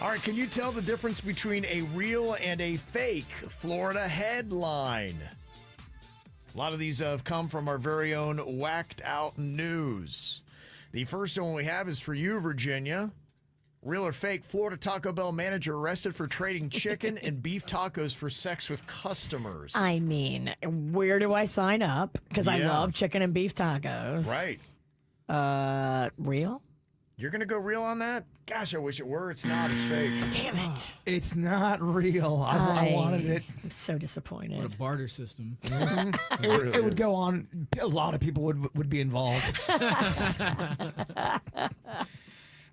All right, can you tell the difference between a real and a fake Florida headline? A lot of these have come from our very own Whacked Out News. The first one we have is for you, Virginia. Real or fake, Florida Taco Bell manager arrested for trading chicken and beef tacos for sex with customers. I mean, where do I sign up? Because I Yeah. love chicken and beef tacos. Right. Real? You're going to go real on that? Gosh, I wish it were. It's not. It's fake. Damn it. It's not real. I wanted it. I'm so disappointed. What a barter system. It would go on. A lot of people would be involved.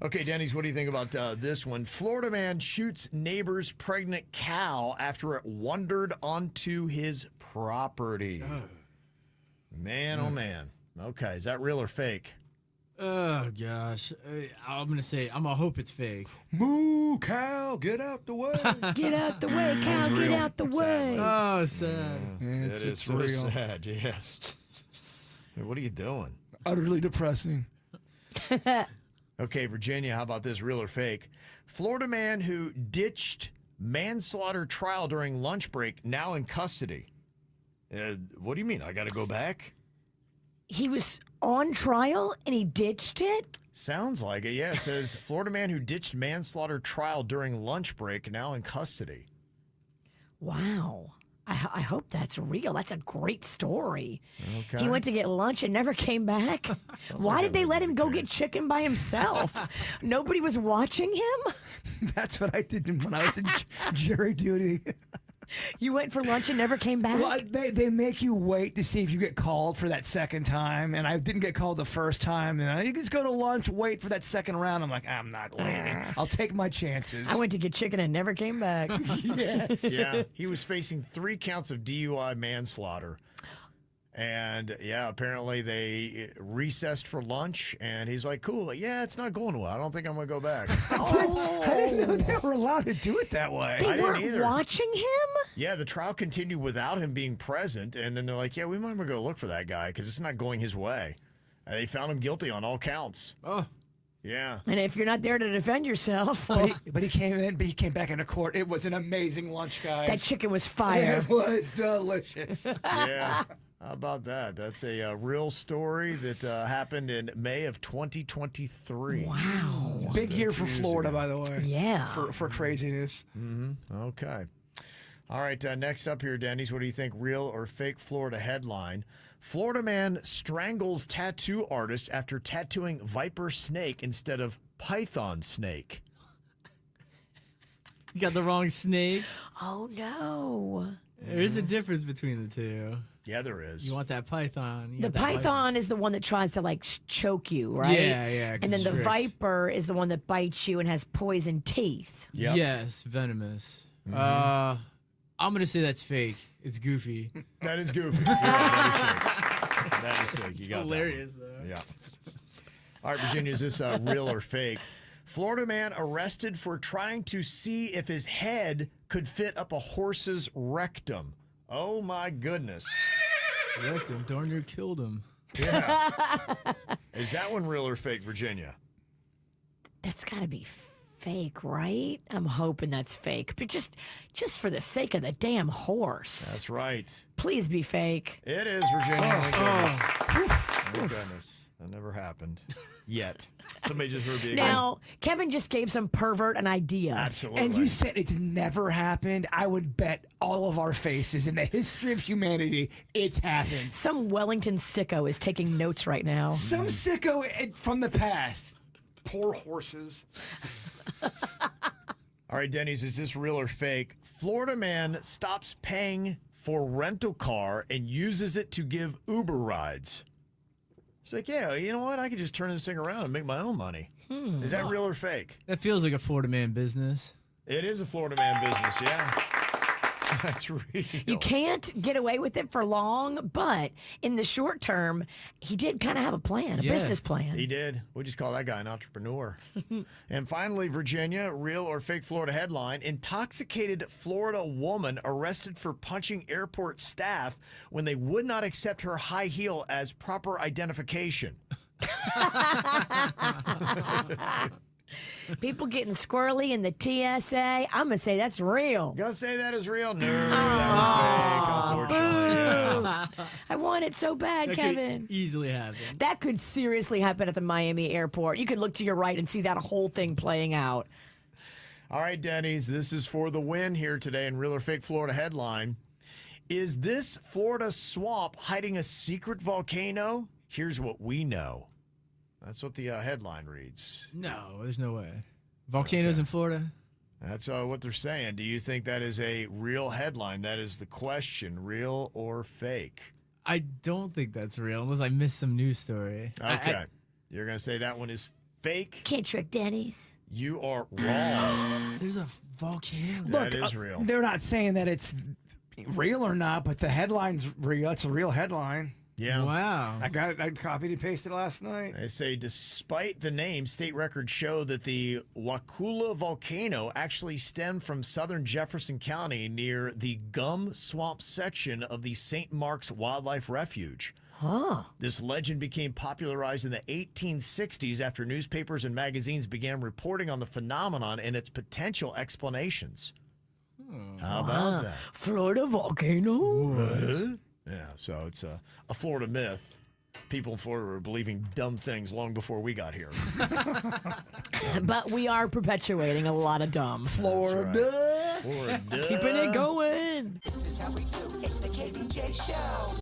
Okay, Denny's, what do you think about this one? Florida man shoots neighbor's pregnant cow after it wandered onto his property. Man, oh man. Okay, is that real or fake? Oh, gosh. I'm going to hope it's fake. Moo, cow, get out the way. Get out the way, cow, get real, out the way. Oh, sad. It is so sad, yes. Hey, what are you doing? Utterly depressing. Okay, Virginia, how about this, real or fake? Florida man who ditched manslaughter trial during lunch break now in custody. What do you mean? I got to go back? He was on trial and he ditched it? Sounds like it. Yeah, it says Florida man who ditched manslaughter trial during lunch break now in custody. Wow. I hope that's real. That's a great story. Okay. He went to get lunch and never came back. Why like did they that let would him be go the get case. chicken by himself? Nobody was watching him? That's what I did when I was in jury duty. You went for lunch and never came back? Well, they make you wait to see if you get called for that second time, and I didn't get called the first time. And you just go to lunch, wait for that second round. I'm like, I'm not waiting. I'll take my chances. I went to get chicken and never came back. Yes. Yeah, he was facing 3 counts of DUI manslaughter. And yeah, apparently they recessed for lunch, and he's like, cool, like, yeah, it's not going well. I don't think I'm going to go back. I didn't know they were allowed to do it that way. They I didn't weren't either. watching him? Yeah, the trial continued without him being present, and then they're like, yeah, we might want to go look for that guy because it's not going his way. And they found him guilty on all counts. Oh, Yeah. And if you're not there to defend yourself, well, But he came back into court. It was an amazing lunch, guys. that chicken was fire. It was delicious. Yeah. How about that? That's a real story that happened in May of 2023. Wow. Big year for 2 years Florida, ago. by the way. Yeah. For craziness. Okay. All right. Next up here, Denny's. What do you think? Real or fake Florida headline? Florida man strangles tattoo artist after tattooing viper snake instead of python snake. you got the wrong snake. Oh, no. There is a difference between the two. Yeah, there is. You want that python. You The got that python is the one that tries to, like, choke you, right? Yeah, And then the constrict. viper is the one that bites you and has poison teeth. Yep. Yes, venomous. I'm going to say that's fake. It's goofy. That is goofy. Yeah, that is fake. That is fake. You got that one. Hilarious, though. Yeah. All right, Virginia, is this real or fake? Florida man arrested for trying to see if his head could fit up a horse's rectum. Oh, my goodness. Wrecked him. Darn near killed him. Yeah. Is that one real or fake, Virginia? That's got to be fake, right? I'm hoping that's fake. But just for the sake of the damn horse. That's right. Please be fake. It is, Virginia. Thank goodness. Thank goodness. That never happened. Yet. Somebody just heard me again. Now, Kevin just gave some pervert an idea. Absolutely. And you said it's never happened. I would bet all of our faces in the history of humanity, it's happened. Some Wellington sicko is taking notes right now. Some sicko from the past. Poor horses. All right, Denny's, is this real or fake? Florida man stops paying for rental car and uses it to give Uber rides. It's like, yeah, you know what? I could just turn this thing around and make my own money. Is that real or fake? That feels like a Florida man business. It is a Florida man business, yeah. That's real. You can't get away with it for long, but in the short term, he did kind of have a plan, a Yeah. business plan. He did. We just call that guy an entrepreneur. And finally, Virginia, real or fake Florida headline. Intoxicated Florida woman arrested for punching airport staff when they would not accept her high heel as proper identification. People getting squirrely in the TSA. I'm going to say that's real. Gonna say that is real? No, that was fake, unfortunately. Yeah. I want it so bad, That Kevin. could easily happen. That could seriously happen at the Miami airport. You could look to your right and see that whole thing playing out. All right, Denny's, this is for the win here today in Real or Fake Florida headline. Is this Florida swamp hiding a secret volcano? Here's what we know. That's what the headline reads. No, there's no way. Volcanoes in Florida? That's what they're saying. Do you think that is a real headline? That is the question, real or fake? I don't think that's real unless I missed some news story. Okay. You're going to say that one is fake? Can't trick Denny's. You are wrong. There's a volcano. That is real. They're not saying that it's real or not, but the headline's real. It's a real headline. Yeah. Wow. I copied and pasted last night. They say despite the name, state records show that the Wakula volcano actually stemmed from southern Jefferson County near the Gum Swamp section of the St. Mark's Wildlife Refuge. Huh. This legend became popularized in the 1860s after newspapers and magazines began reporting on the phenomenon and its potential explanations. How about that? Florida volcano. Yeah, so it's a Florida myth. People in Florida were believing dumb things long before we got here. But we are perpetuating a lot of dumb. Florida. Florida. Keeping it going. This is how we do. It's the KVJ Show.